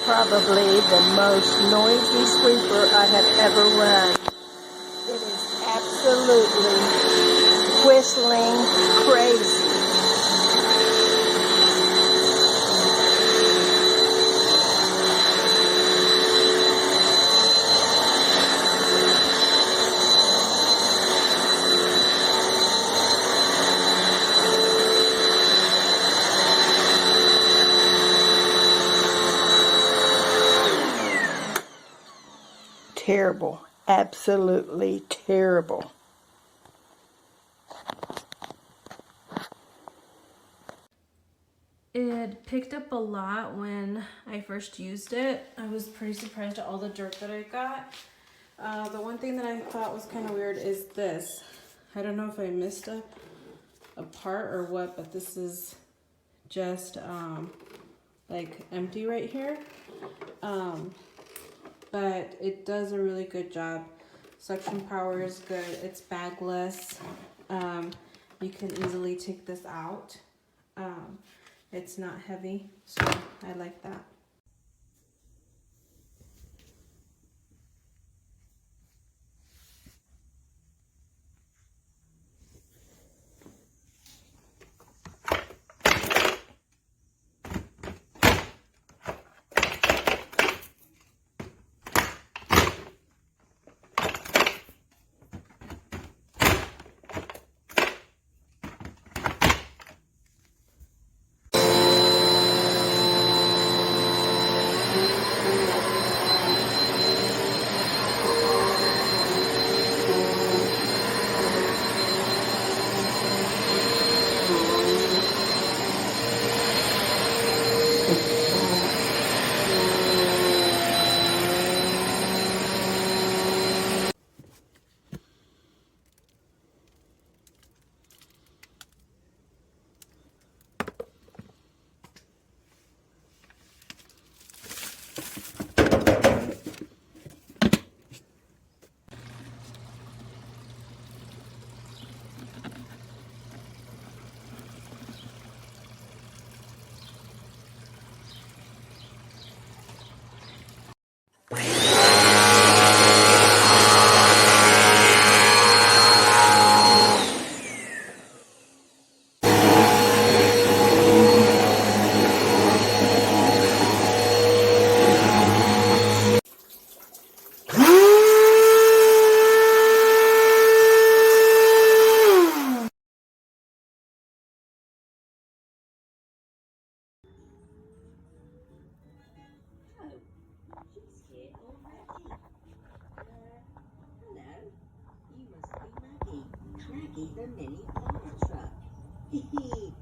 probably the most noisy sweeper I have ever run. It is absolutely whistling crazy. Terrible. Absolutely terrible. It picked up a lot when I first used it. I was pretty surprised at all the dirt that I got. The one thing that I thought was kind of weird is this. I don't know if I missed a part or what, but this is just like empty right here. But it does a really good job. Suction power is good. It's bagless. You can easily take this out. It's not heavy, so I like that. Maggie, the mini fire truck.